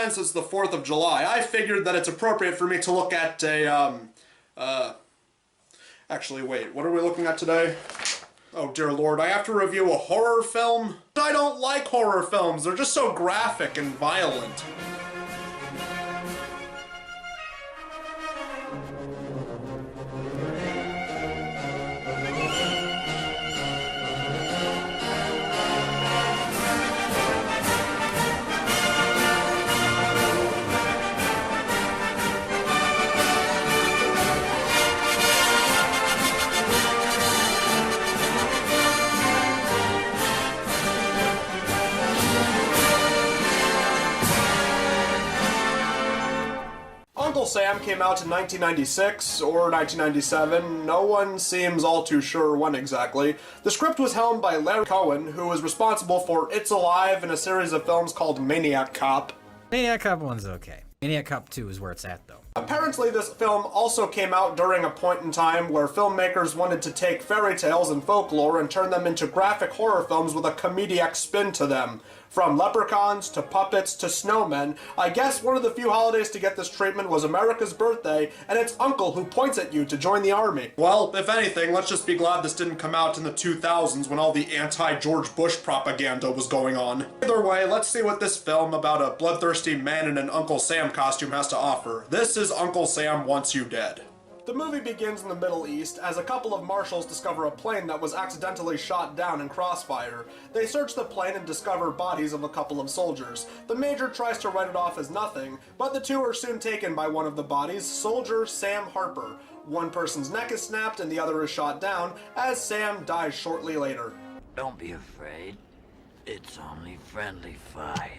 since it's the 4th of July, I figured that it's appropriate for me to look at actually, wait, what are we looking at today? Oh, dear Lord, I have to review a horror film? I don't like horror films. They're just so graphic and violent. Uncle Sam came out in 1996 or 1997. No one seems all too sure when exactly. The script was helmed by Larry Cohen, who was responsible for It's Alive and a series of films called Maniac Cop. Maniac Cop 1's okay. Maniac Cop 2 is where it's at, though. Apparently, this film also came out during a point in time where filmmakers wanted to take fairy tales and folklore and turn them into graphic horror films with a comedic spin to them. From leprechauns to puppets to snowmen, I guess one of the few holidays to get this treatment was America's birthday, and it's Uncle who points at you to join the army. Well, if anything, let's just be glad this didn't come out in the 2000s when all the anti-George Bush propaganda was going on. Either way, let's see what this film about a bloodthirsty man in an Uncle Sam costume has to offer. This is Uncle Sam Wants You Dead. The movie begins in the Middle East as a couple of marshals discover a plane that was accidentally shot down in crossfire. They search the plane and discover bodies of a couple of soldiers. The major tries to write it off as nothing, but the two are soon taken by one of the bodies, soldier Sam Harper. One person's neck is snapped and the other is shot down, as Sam dies shortly later. Don't be afraid. It's only friendly fire.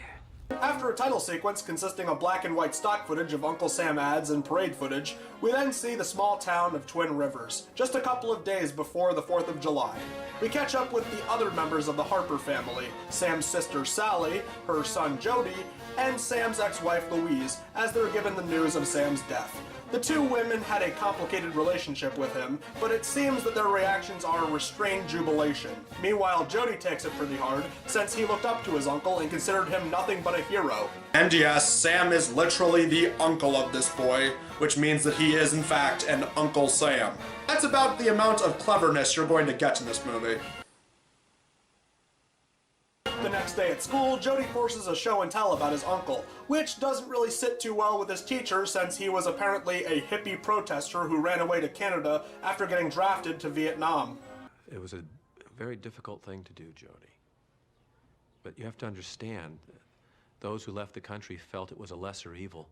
After a title sequence consisting of black and white stock footage of Uncle Sam ads and parade footage, we then see the small town of Twin Rivers, just a couple of days before the 4th of July. We catch up with the other members of the Harper family, Sam's sister Sally, her son Jody, and Sam's ex-wife Louise, as they're given the news of Sam's death. The two women had a complicated relationship with him, but it seems that their reactions are restrained jubilation. Meanwhile, Jody takes it pretty hard, since he looked up to his uncle and considered him nothing but a hero. And yes, Sam is literally the uncle of this boy, which means that he is in fact an Uncle Sam. That's about the amount of cleverness you're going to get in this movie. The next day at school, Jody forces a show and tell about his uncle, which doesn't really sit too well with his teacher since he was apparently a hippie protester who ran away to Canada after getting drafted to Vietnam. It was a very difficult thing to do, Jody. But you have to understand, those who left the country felt it was a lesser evil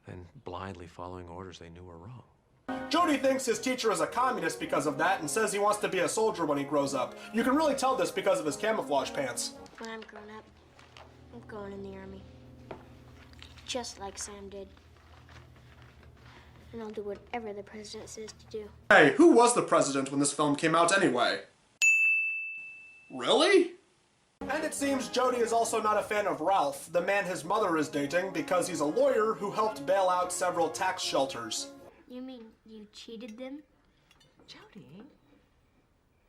than blindly following orders they knew were wrong. Jody thinks his teacher is a communist because of that and says he wants to be a soldier when he grows up. You can really tell this because of his camouflage pants. When I'm grown up, I'm going in the army. Just like Sam did. And I'll do whatever the president says to do. Hey, who was the president when this film came out anyway? Really? And it seems Jody is also not a fan of Ralph, the man his mother is dating, because he's a lawyer who helped bail out several tax shelters. You mean you cheated them? Jody,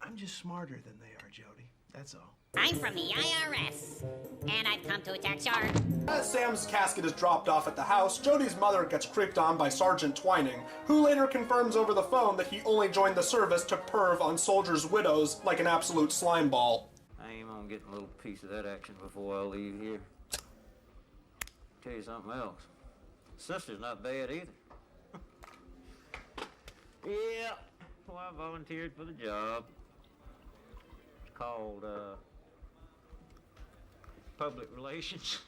I'm just smarter than they are, Jody. That's all. I'm from the IRS, and I've come to attack Char. As Sam's casket is dropped off at the house, Jody's mother gets creeped on by Sergeant Twining, who later confirms over the phone that he only joined the service to perv on soldiers' widows like an absolute slimeball. I aim on getting a little piece of that action before I leave here. Tell you something else. Sister's not bad either. Yeah, well, I volunteered for the job. It's called, public relations.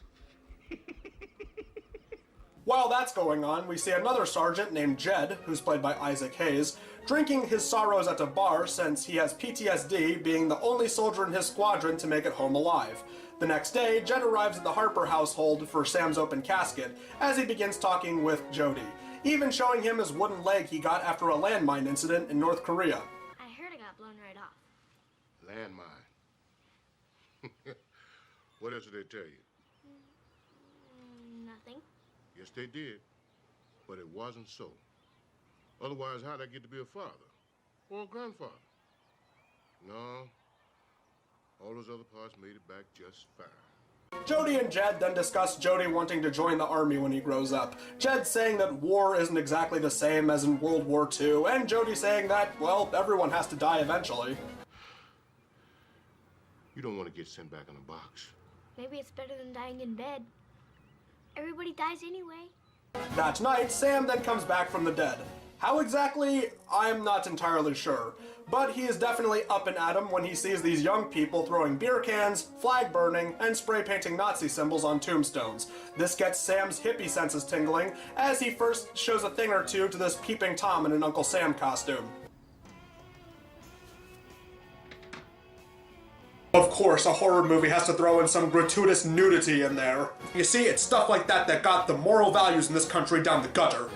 While that's going on, we see another sergeant named Jed, who's played by Isaac Hayes, drinking his sorrows at a bar since he has PTSD, being the only soldier in his squadron to make it home alive. The next day, Jed arrives at the Harper household for Sam's open casket, as he begins talking with Jody, even showing him his wooden leg he got after a landmine incident in North Korea. I heard it got blown right off. Landmine. What else did they tell you? Nothing. Yes, they did. But it wasn't so. Otherwise, how'd I get to be a father? Or a grandfather? No. All those other parts made it back just fine. Jody and Jed then discuss Jody wanting to join the army when he grows up. Jed saying that war isn't exactly the same as in World War II, and Jody saying that, well, everyone has to die eventually. You don't want to get sent back in a box. Maybe it's better than dying in bed. Everybody dies anyway. That night, Sam then comes back from the dead. How exactly, I'm not entirely sure, but he is definitely up and at 'em when he sees these young people throwing beer cans, flag burning, and spray painting Nazi symbols on tombstones. This gets Sam's hippie senses tingling, as he first shows a thing or two to this peeping Tom in an Uncle Sam costume. Of course, a horror movie has to throw in some gratuitous nudity in there. You see, it's stuff like that that got the moral values in this country down the gutter.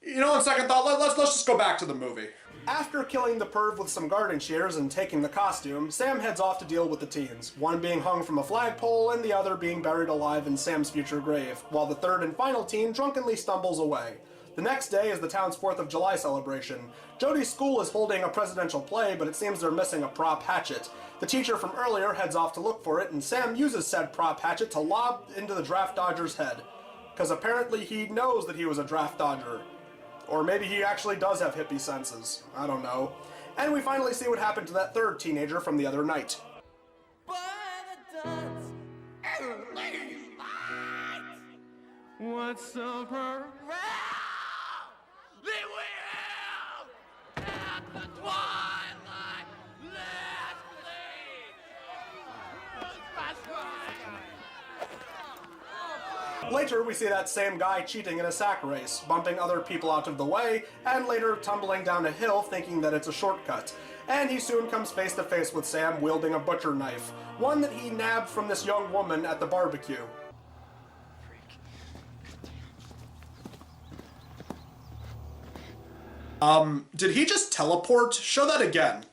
You know, on second thought, let's just go back to the movie. After killing the perv with some garden shears and taking the costume, Sam heads off to deal with the teens, one being hung from a flagpole and the other being buried alive in Sam's future grave, while the third and final teen drunkenly stumbles away. The next day is the town's 4th of July celebration. Jody's school is holding a presidential play, but it seems they're missing a prop hatchet. The teacher from earlier heads off to look for it, and Sam uses said prop hatchet to lob into the draft dodger's head. Because apparently he knows that he was a draft dodger. Or maybe he actually does have hippie senses. I don't know. And we finally see what happened to that third teenager from the other night. What's so perfect? Later, we see that same guy cheating in a sack race, bumping other people out of the way, and later tumbling down a hill thinking that it's a shortcut. And he soon comes face to face with Sam wielding a butcher knife, one that he nabbed from this young woman at the barbecue. Did he just teleport? Show that again.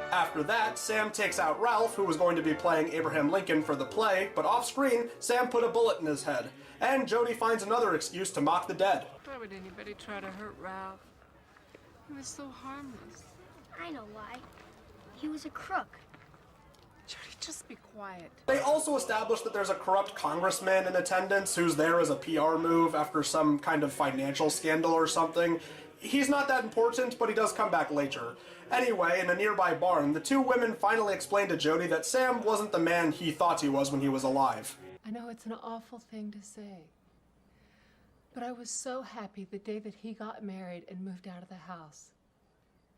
After that, Sam takes out Ralph, who was going to be playing Abraham Lincoln for the play, but off-screen, Sam put a bullet in his head. And Jody finds another excuse to mock the dead. Why would anybody try to hurt Ralph? He was so harmless. I know why. He was a crook. Jody, just be quiet. They also establish that there's a corrupt congressman in attendance who's there as a PR move after some kind of financial scandal or something. He's not that important, but he does come back later. Anyway, in a nearby barn, the two women finally explain to Jody that Sam wasn't the man he thought he was when he was alive. I know it's an awful thing to say, but I was so happy the day that he got married and moved out of the house,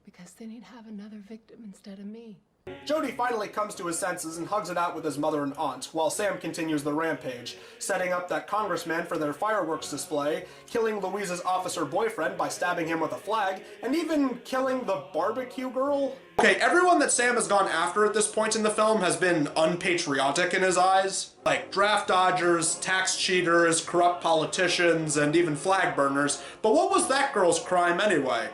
because then he'd have another victim instead of me. Jody finally comes to his senses and hugs it out with his mother and aunt, while Sam continues the rampage, setting up that congressman for their fireworks display, killing Louise's officer boyfriend by stabbing him with a flag, and even killing the barbecue girl. Okay, everyone that Sam has gone after at this point in the film has been unpatriotic in his eyes. Like draft dodgers, tax cheaters, corrupt politicians, and even flag burners. But what was that girl's crime anyway?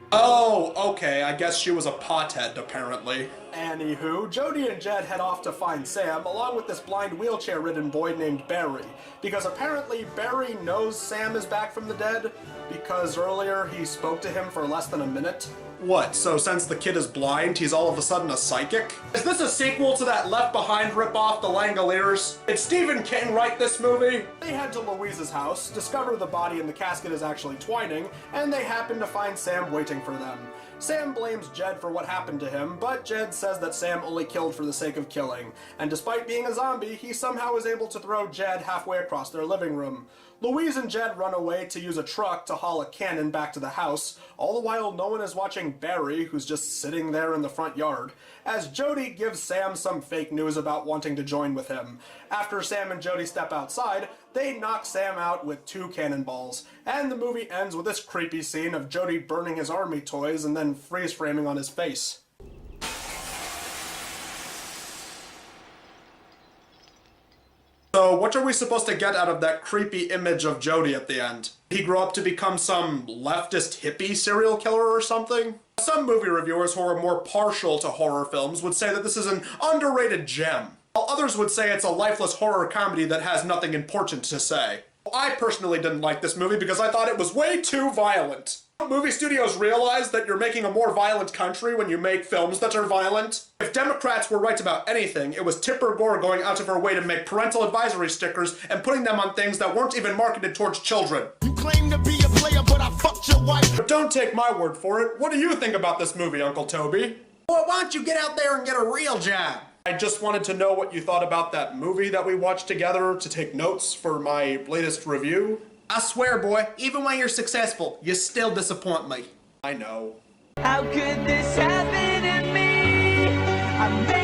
Oh, okay, I guess she was a pothead, apparently. Anywho, Jody and Jed head off to find Sam, along with this blind wheelchair-ridden boy named Barry. Because apparently Barry knows Sam is back from the dead, because earlier he spoke to him for less than a minute. What, so since the kid is blind, he's all of a sudden a psychic? Is this a sequel to that Left Behind ripoff, The Langoliers? Did Stephen King write this movie? They head to Louise's house, discover the body in the casket is actually Twining, and they happen to find Sam waiting for them. Sam blames Jed for what happened to him, but Jed says that Sam only killed for the sake of killing, and despite being a zombie, he somehow is able to throw Jed halfway across their living room. Louise and Jed run away to use a truck to haul a cannon back to the house, all the while no one is watching Barry, who's just sitting there in the front yard, as Jody gives Sam some fake news about wanting to join with him. After Sam and Jody step outside, they knock Sam out with 2 cannonballs, and the movie ends with this creepy scene of Jody burning his army toys and then freeze-framing on his face. So what are we supposed to get out of that creepy image of Jody at the end? Did he grow up to become some leftist hippie serial killer or something? Some movie reviewers who are more partial to horror films would say that this is an underrated gem. While while others would say it's a lifeless horror comedy that has nothing important to say. I personally didn't like this movie because I thought it was way too violent. Movie studios realize that you're making a more violent country when you make films that are violent. If Democrats were right about anything, it was Tipper Gore going out of her way to make parental advisory stickers and putting them on things that weren't even marketed towards children. You claim to be a player, but I fucked your wife. But don't take my word for it. What do you think about this movie, Uncle Toby? Boy, why don't you get out there and get a real job? I just wanted to know what you thought about that movie that we watched together to take notes for my latest review. I swear, boy, even when you're successful, you still disappoint me. I know. How could this happen to me?